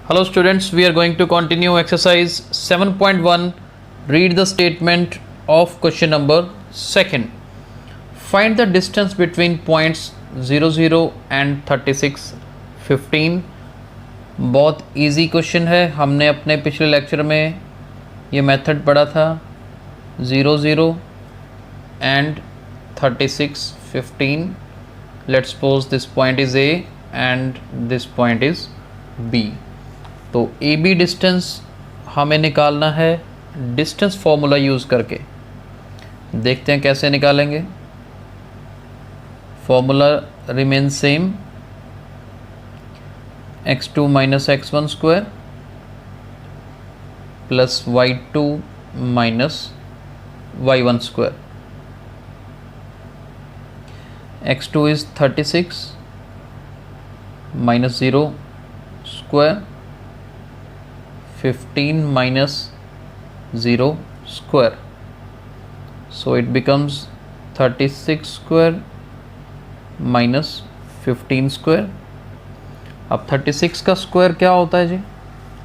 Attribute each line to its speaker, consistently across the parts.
Speaker 1: Hello students, we are going to continue exercise 7.1. Read the statement of question number 2. Find the distance between points 0, 0 and 36, 15. बहुत easy question है। हमने अपने पिछले lecture में ये method पढ़ा था 0, 0 and 36, 15. Let's suppose this point is A and this point is B. तो ए बी डिस्टेंस हमें निकालना है डिस्टेंस फॉर्मूला यूज़ करके। देखते हैं कैसे निकालेंगे। Formula remain same, x2 minus x1 square plus y2 minus y1 square. x2 is 36 minus 0 square, 15 minus 0 square, so it becomes 36 square minus 15 square. अब 36 का स्क्वायर क्या होता है जी,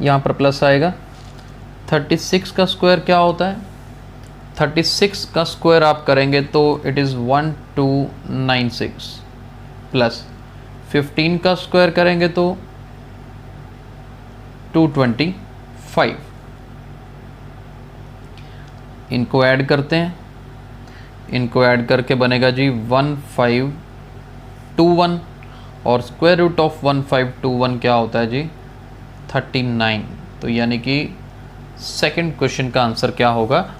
Speaker 1: यहाँ पर प्लस आएगा। 36 का स्क्वायर क्या होता है, 36 का स्क्वायर आप करेंगे तो इट इज़ 1296 प्लस 15 का स्क्वायर करेंगे तो 225। इनको ऐड करते हैं, इनको ऐड करके बनेगा जी 1521 और स्क्वायर रूट ऑफ 1521 क्या होता है जी 39। तो यानी कि सेकंड क्वेश्चन का आंसर क्या होगा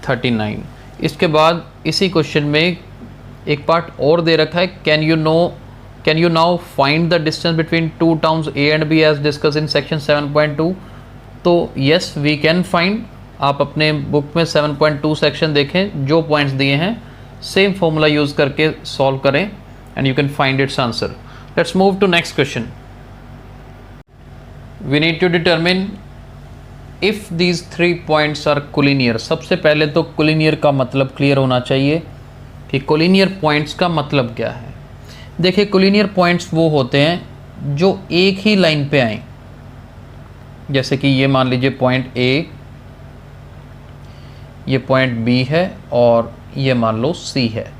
Speaker 1: 39। इसके बाद इसी क्वेश्चन में एक पार्ट और दे रखा है, can you now find the distance between two towns A and B as discussed in section 7.2। तो यस वी कैन फाइंड। आप अपने बुक में 7.2 सेक्शन देखें, जो पॉइंट्स दिए हैं सेम फॉर्मूला यूज़ करके सॉल्व करें and you can find its answer. Let's move to next question. We need to determine if these 3 points are collinear. सबसे पहले तो कोलिनियर का मतलब क्लियर होना चाहिए कि कोलिनियर पॉइंट्स का मतलब क्या है। देखिए, कोलिनियर पॉइंट्स वो होते हैं जो एक ही लाइन पे आए। जैसे कि ये मान लीजिए पॉइंट ए, ये पॉइंट बी है और ये मान लो सी है।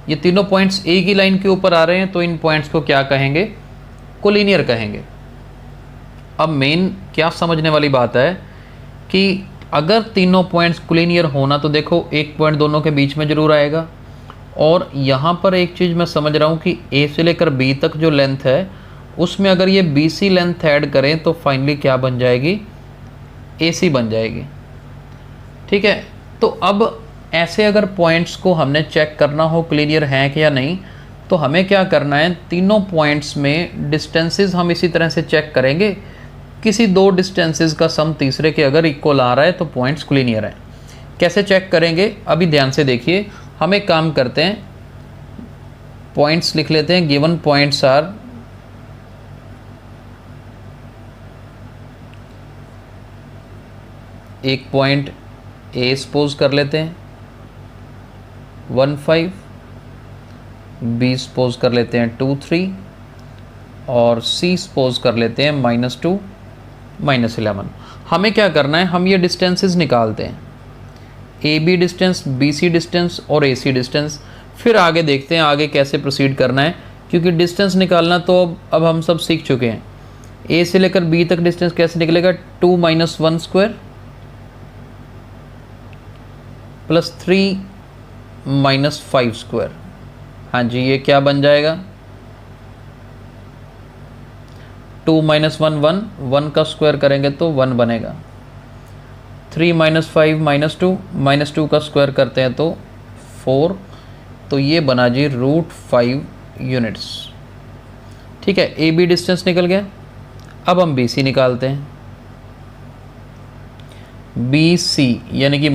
Speaker 1: ये तीनों पॉइंट्स एक ही लाइन के ऊपर आ रहे हैं, तो इन पॉइंट्स को क्या कहेंगे, कोलिनियर कहेंगे। अब मेन क्या समझने वाली बात है कि अगर तीनों पॉइंट्स कोलिनियर होना तो देखो एक पॉइंट दोनों के बीच में ज़रूर आएगा। और यहाँ पर एक चीज़ मैं समझ रहा हूँ कि ए से लेकर बी तक जो लेंथ है उसमें अगर ये बी सी लेंथ ऐड करें तो फाइनली क्या बन जाएगी, ए सी बन जाएगी। ठीक है, तो अब ऐसे अगर पॉइंट्स को हमने चेक करना हो क्लियर हैं कि या नहीं, तो हमें क्या करना है, तीनों पॉइंट्स में डिस्टेंसेस हम इसी तरह से चेक करेंगे। किसी दो डिस्टेंसेस का सम तीसरे के अगर इक्वल आ रहा है तो पॉइंट्स क्लियर हैं। कैसे चेक करेंगे, अभी ध्यान से देखिए। हम एक काम करते हैं, पॉइंट्स लिख लेते हैं। गिवन पॉइंट्स आर एक पॉइंट ए सपोज कर लेते हैं 15, बी सपोज कर लेते हैं 2, 3 और सी सपोज कर लेते हैं -2, -11। हमें क्या करना है, हम ये डिस्टेंसेस निकालते हैं, A B distance, B C distance और ए सी डिस्टेंस। फिर आगे देखते हैं आगे कैसे प्रोसीड करना है, क्योंकि डिस्टेंस निकालना तो अब हम सब सीख चुके हैं। ए से लेकर बी तक डिस्टेंस कैसे निकलेगा, 2 - 1 स्क्वायर प्लस 3 - 5 स्क्वायर। हाँ जी, ये क्या बन जाएगा, 2 - 1 1, 1 का स्क्वायर करेंगे तो 1 बनेगा। 3 - 5 -2 का स्क्वायर करते हैं तो 4। तो ये बना जी √5 यूनिट्स। ठीक है, ए बी डिस्टेंस निकल गया। अब हम बी सी निकालते हैं। बी सी यानी कि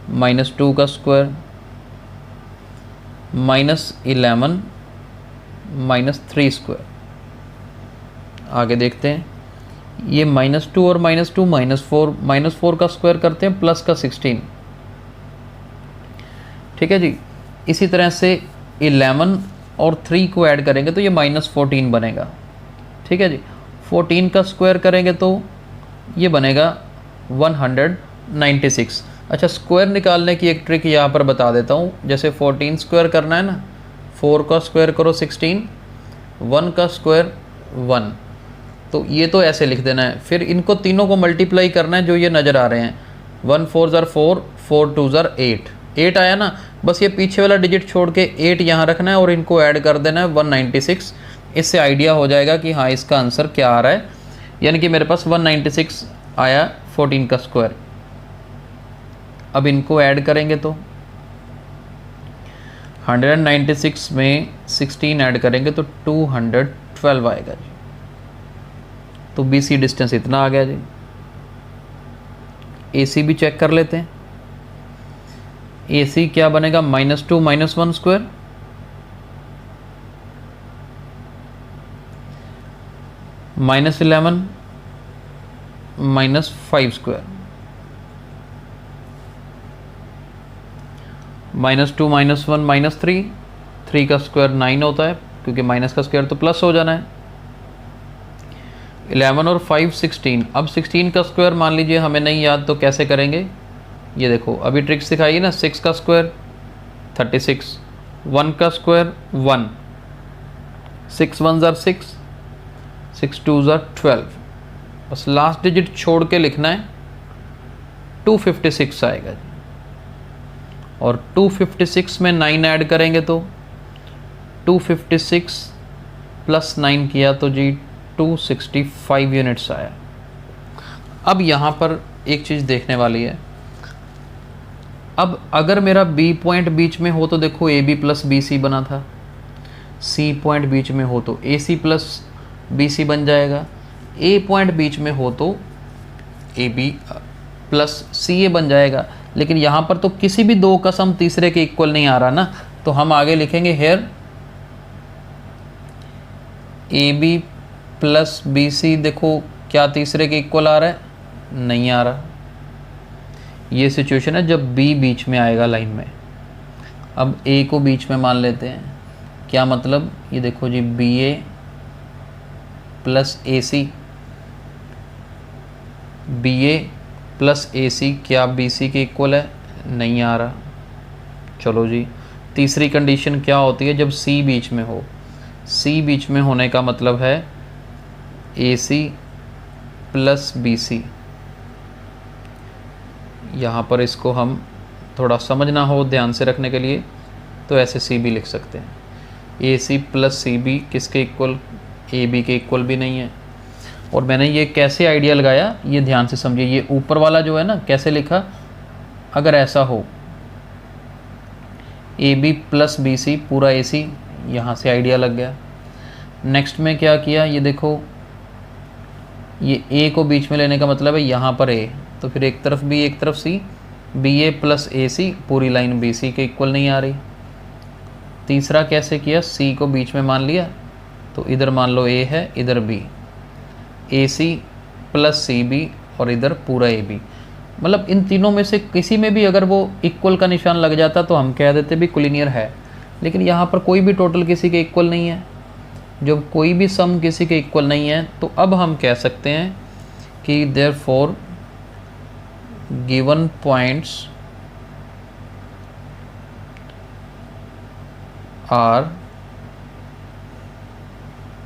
Speaker 1: -2 का स्क्वायर -11 -3 स्क्वायर। आगे देखते हैं, ये -2 और -2 -4 का स्क्वायर करते हैं प्लस का 16। ठीक है जी, इसी तरह से 11 और 3 को ऐड करेंगे तो ये -14 बनेगा। ठीक है जी, 14 का स्क्वायर करेंगे तो ये बनेगा 196। अच्छा, स्क्वायर निकालने की एक ट्रिक यहाँ पर बता देता हूँ। जैसे 14 स्क्वायर करना है ना, 4 का स्क्वायर करो 16, 1 का स्क्वायर 1, तो ये तो ऐसे लिख देना है। फिर इनको तीनों को मल्टीप्लाई करना है जो ये नज़र आ रहे हैं। 1 4 ज़र 4, 4 2 ज़र 8, 8 आया ना, बस ये पीछे वाला डिजिट छोड़ के 8 यहाँ रखना है और इनको ऐड कर देना है 196। इससे आइडिया हो जाएगा कि हाँ इसका आंसर क्या आ रहा है। यानी कि मेरे पास 196 आया 14 का स्क्वायर। अब इनको ऐड करेंगे तो 196 में 16 ऐड करेंगे तो 212 आएगा जी। तो BC डिस्टेंस इतना आ गया जी। AC भी चेक कर लेते हैं। AC क्या बनेगा, -2 -1 स्क्वायर, -11 -5 स्क्वायर, -2 -1 -3, 3 का स्क्वायर 9 होता है क्योंकि माइनस का स्क्वायर तो प्लस हो जाना है। 11 और 5 16। अब 16 का स्क्वायर मान लीजिए हमें नहीं याद तो कैसे करेंगे, ये देखो अभी ट्रिक्स दिखाई ना। 6 का स्क्वायर 36, 1 का स्क्वायर 1, 6 1 ज़र 6, 6 2 ज़र 12, बस लास्ट डिजिट छोड़ के लिखना है। 256 आएगा जी। और 256 में 9 ऐड करेंगे तो 256 प्लस 9 किया तो जी 265 यूनिट्स आया। अब यहाँ पर एक चीज़ देखने वाली है। अब अगर मेरा B पॉइंट बीच में हो तो देखो AB प्लस BC बना था, C पॉइंट बीच में हो तो AC प्लस BC बन जाएगा, A पॉइंट बीच में हो तो AB प्लस CA बन जाएगा। लेकिन यहाँ पर तो किसी भी दो का सम तीसरे के इक्वल नहीं आ रहा ना, तो हम आगे लिखेंगे हेयर AB प्लस BC, देखो क्या तीसरे के इक्वल आ रहा है, नहीं आ रहा। ये सिचुएशन है जब B बीच में आएगा लाइन में। अब A को बीच में मान लेते हैं, क्या मतलब, ये देखो जी BA plus AC, BA plus AC क्या BC के इक्वल है, नहीं आ रहा। चलो जी, तीसरी कंडीशन क्या होती है जब C बीच में हो। C बीच में होने का मतलब है AC प्लस BC। यहाँ पर इसको हम थोड़ा समझना हो ध्यान से रखने के लिए तो ऐसे CB लिख सकते हैं। AC प्लस CB किसके इक्वल, AB के इक्वल भी नहीं है। और मैंने ये कैसे आइडिया लगाया ये ध्यान से समझिए। ये ऊपर वाला जो है ना कैसे लिखा, अगर ऐसा हो AB प्लस BC पूरा AC, यहाँ से आइडिया लग गया। नेक्स्ट में क्या किया, ये देखो ये A को बीच में लेने का मतलब है यहाँ पर A, तो फिर एक तरफ B एक तरफ C, BA प्लस AC पूरी लाइन BC के इक्वल नहीं आ रही। तीसरा कैसे किया, C को बीच में मान लिया तो इधर मान लो A है इधर B, AC प्लस CB और इधर पूरा AB। मतलब इन तीनों में से किसी में भी अगर वो इक्वल का निशान लग जाता तो हम कह देते भी कोलिनियर है। लेकिन यहाँ पर कोई भी टोटल किसी के इक्वल नहीं है। जब कोई भी सम किसी के इक्वल नहीं है तो अब हम कह सकते हैं कि therefore given points are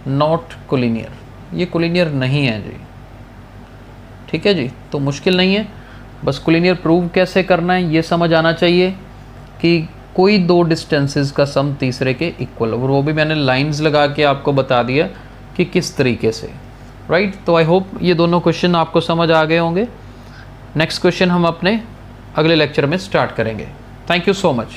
Speaker 1: not collinear. ये कोलिनियर नहीं है जी, ठीक है जी। तो मुश्किल नहीं है, बस कोलिनियर प्रूव कैसे करना है ये समझ आना चाहिए कि कोई दो डिस्टेंसेस का सम तीसरे के इक्वल, और वो भी मैंने लाइंस लगा के आपको बता दिया कि किस तरीके से, राइट। तो आई होप ये दोनों क्वेश्चन आपको समझ आ गए होंगे। नेक्स्ट क्वेश्चन हम अपने अगले लेक्चर में स्टार्ट करेंगे। Thank you so much.